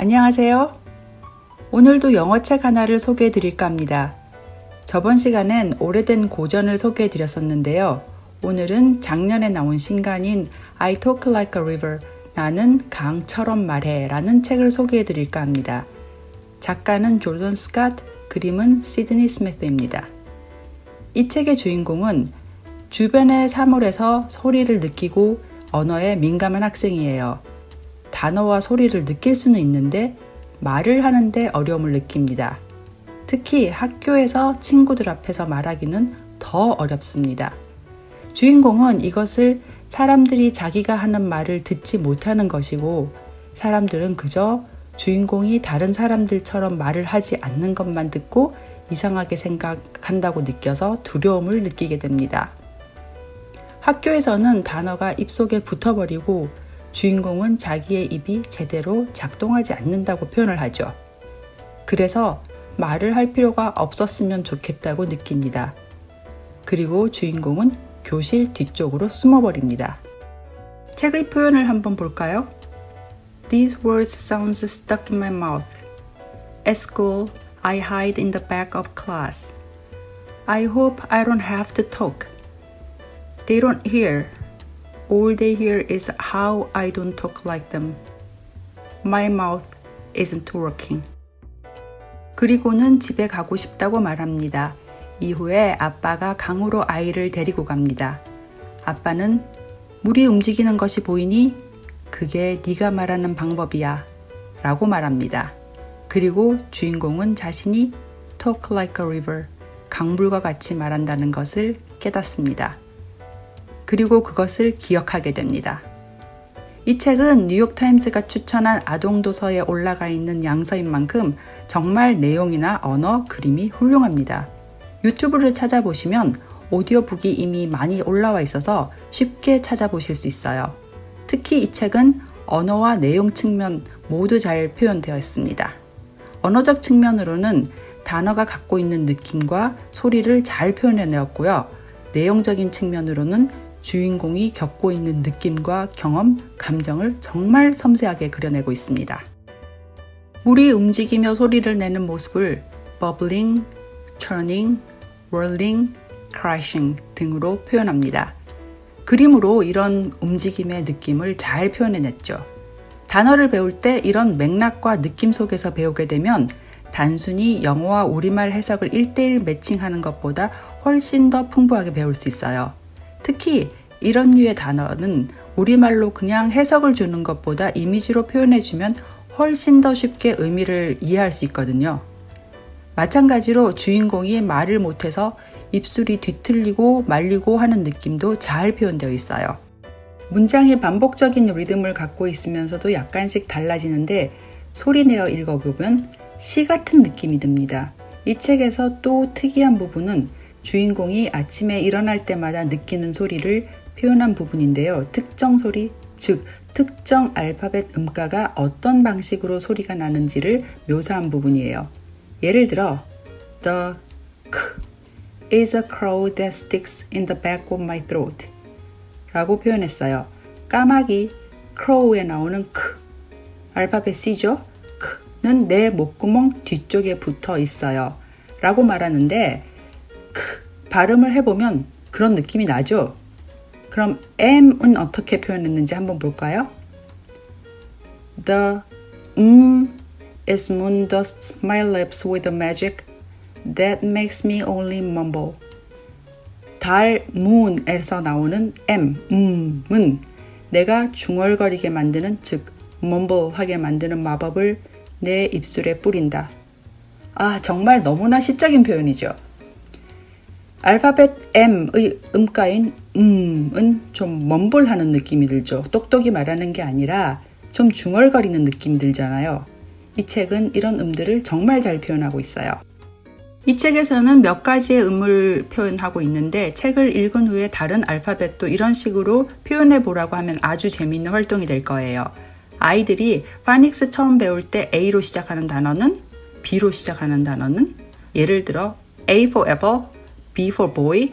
안녕하세요. 오늘도 영어책 하나를 소개해 드릴까 합니다. 저번 시간엔 오래된 고전을 소개해 드렸었는데요. 오늘은 작년에 나온 신간인 I Talk Like a River, 나는 강처럼 말해 라는 책을 소개해 드릴까 합니다. 작가는 조던 스캇, 그림은 시드니 스미스입니다. 이 책의 주인공은 주변의 사물에서 소리를 느끼고 언어에 민감한 학생이에요. 단어와 소리를 느낄 수는 있는데 말을 하는데 어려움을 느낍니다. 특히 학교에서 친구들 앞에서 말하기는 더 어렵습니다. 주인공은 이것을 사람들이 자기가 하는 말을 듣지 못하는 것이고 사람들은 그저 주인공이 다른 사람들처럼 말을 하지 않는 것만 듣고 이상하게 생각한다고 느껴서 두려움을 느끼게 됩니다. 학교에서는 단어가 입속에 붙어버리고 주인공은 자기의 입이 제대로 작동하지 않는다고 표현을 하죠. 그래서 말을 할 필요가 없었으면 좋겠다고 느낍니다. 그리고 주인공은 교실 뒤쪽으로 숨어버립니다. 책의 표현을 한번 볼까요? These words sounds stuck in my mouth. At school, I hide in the back of class. I hope I don't have to talk. They don't hear. All they hear is how I don't talk like them. My mouth isn't working. 그리고는 집에 가고 싶다고 말합니다. 이후에 아빠가 강으로 아이를 데리고 갑니다. 아빠는 물이 움직이는 것이 보이니? 그게 네가 말하는 방법이야 라고 말합니다. 그리고 주인공은 자신이 talk like a river, 강물과 같이 말한다는 것을 깨닫습니다. 그리고 그것을 기억하게 됩니다. 이 책은 뉴욕타임즈가 추천한 아동도서에 올라가 있는 양서인 만큼 정말 내용이나 언어, 그림이 훌륭합니다. 유튜브를 찾아보시면 오디오북이 이미 많이 올라와 있어서 쉽게 찾아보실 수 있어요. 특히 이 책은 언어와 내용 측면 모두 잘 표현되어 있습니다. 언어적 측면으로는 단어가 갖고 있는 느낌과 소리를 잘 표현해내었고요. 내용적인 측면으로는 주인공이 겪고 있는 느낌과 경험, 감정을 정말 섬세하게 그려내고 있습니다. 물이 움직이며 소리를 내는 모습을 bubbling, churning, whirling, crashing 등으로 표현합니다. 그림으로 이런 움직임의 느낌을 잘 표현해냈죠. 단어를 배울 때 이런 맥락과 느낌 속에서 배우게 되면 단순히 영어와 우리말 해석을 1:1 매칭하는 것보다 훨씬 더 풍부하게 배울 수 있어요. 특히 이런 류의 단어는 우리말로 그냥 해석을 주는 것보다 이미지로 표현해주면 훨씬 더 쉽게 의미를 이해할 수 있거든요. 마찬가지로 주인공이 말을 못해서 입술이 뒤틀리고 말리고 하는 느낌도 잘 표현되어 있어요. 문장이 반복적인 리듬을 갖고 있으면서도 약간씩 달라지는데 소리내어 읽어보면 시 같은 느낌이 듭니다. 이 책에서 또 특이한 부분은 주인공이 아침에 일어날 때마다 느끼는 소리를 표현한 부분인데요. 특정 소리, 즉 특정 알파벳 음가가 어떤 방식으로 소리가 나는지를 묘사한 부분이에요. 예를 들어 The k is a crow that sticks in the back of my throat 라고 표현했어요. 까마귀, crow에 나오는 k, 알파벳 C죠? k는 내 목구멍 뒤쪽에 붙어 있어요 라고 말하는데 발음을 해보면 그런 느낌이 나죠? 그럼 M은 어떻게 표현했는지 한번 볼까요? The is moon dusts my lips with a magic that makes me only mumble. 달, moon에서 나오는 은 내가 중얼거리게 만드는, 즉 mumble하게 만드는 마법을 내 입술에 뿌린다. 아, 정말 너무나 시적인 표현이죠. 알파벳 M의 음가인 은 좀 멈불하는 느낌이 들죠. 똑똑히 말하는 게 아니라 좀 중얼거리는 느낌이 들잖아요. 이 책은 이런 음들을 정말 잘 표현하고 있어요. 이 책에서는 몇 가지의 음을 표현하고 있는데 책을 읽은 후에 다른 알파벳도 이런 식으로 표현해 보라고 하면 아주 재미있는 활동이 될 거예요. 아이들이 파닉스 처음 배울 때 A로 시작하는 단어는, B로 시작하는 단어는, 예를 들어 A for apple, B for boy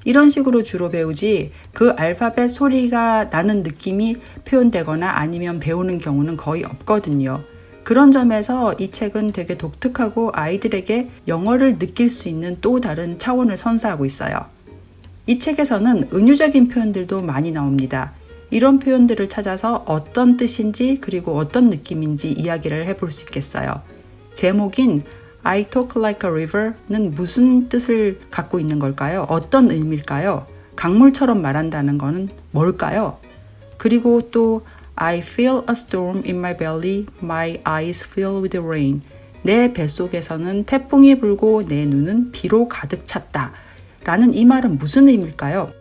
이런 식으로 주로 배우지 그 알파벳 소리가 나는 느낌이 표현되거나 아니면 배우는 경우는 거의 없거든요. 그런 점에서 이 책은 되게 독특하고 아이들에게 영어를 느낄 수 있는 또 다른 차원을 선사하고 있어요. 이 책에서는 은유적인 표현들도 많이 나옵니다. 이런 표현들을 찾아서 어떤 뜻인지 그리고 어떤 느낌인지 이야기를 해볼 수 있겠어요. 제목인 I talk like a river는 무슨 뜻을 갖고 있는 걸까요? 어떤 의미일까요? 강물처럼 말한다는 것은 뭘까요? 그리고 또 I feel a storm in my belly, my eyes fill with rain. 내 뱃속에서는 태풍이 불고 내 눈은 비로 가득 찼다. 라는 이 말은 무슨 의미일까요?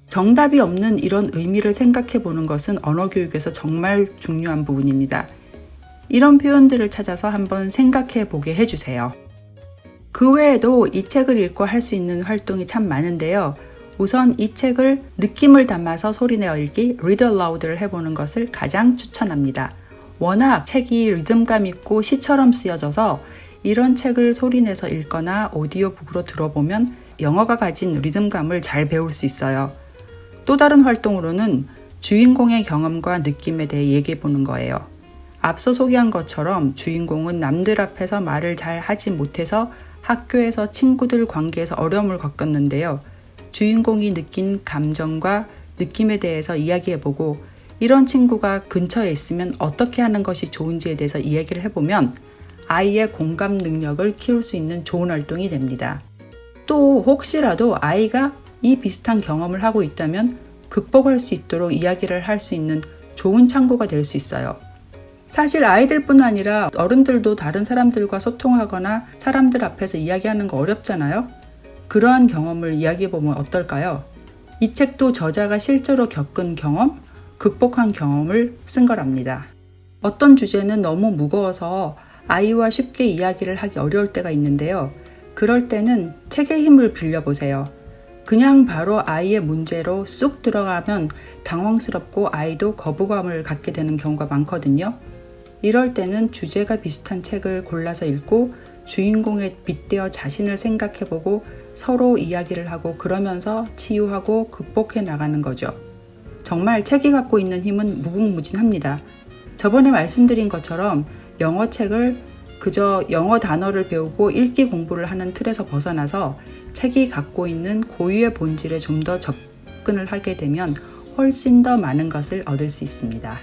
정답이 없는 이런 의미를 생각해 보는 것은 언어 교육에서 정말 중요한 부분입니다. 이런 표현들을 찾아서 한번 생각해 보게 해주세요. 그 외에도 이 책을 읽고 할 수 있는 활동이 참 많은데요. 우선 이 책을 느낌을 담아서 소리내어 읽기, read aloud를 해보는 것을 가장 추천합니다. 워낙 책이 리듬감 있고 시처럼 쓰여져서 이런 책을 소리내서 읽거나 오디오북으로 들어보면 영어가 가진 리듬감을 잘 배울 수 있어요. 또 다른 활동으로는 주인공의 경험과 느낌에 대해 얘기해 보는 거예요. 앞서 소개한 것처럼 주인공은 남들 앞에서 말을 잘 하지 못해서 학교에서 친구들 관계에서 어려움을 겪었는데요. 주인공이 느낀 감정과 느낌에 대해서 이야기해보고 이런 친구가 근처에 있으면 어떻게 하는 것이 좋은지에 대해서 이야기를 해보면 아이의 공감 능력을 키울 수 있는 좋은 활동이 됩니다. 또 혹시라도 아이가 이 비슷한 경험을 하고 있다면 극복할 수 있도록 이야기를 할 수 있는 좋은 창구가 될 수 있어요. 사실 아이들뿐 아니라 어른들도 다른 사람들과 소통하거나 사람들 앞에서 이야기하는 거 어렵잖아요. 그러한 경험을 이야기해보면 어떨까요? 이 책도 저자가 실제로 겪은 경험, 극복한 경험을 쓴 거랍니다. 어떤 주제는 너무 무거워서 아이와 쉽게 이야기를 하기 어려울 때가 있는데요. 그럴 때는 책의 힘을 빌려보세요. 그냥 바로 아이의 문제로 쑥 들어가면 당황스럽고 아이도 거부감을 갖게 되는 경우가 많거든요. 이럴 때는 주제가 비슷한 책을 골라서 읽고 주인공에 빗대어 자신을 생각해보고 서로 이야기를 하고 그러면서 치유하고 극복해 나가는 거죠. 정말 책이 갖고 있는 힘은 무궁무진합니다. 저번에 말씀드린 것처럼 영어 책을 그저 영어 단어를 배우고 읽기 공부를 하는 틀에서 벗어나서 책이 갖고 있는 고유의 본질에 좀 더 접근을 하게 되면 훨씬 더 많은 것을 얻을 수 있습니다.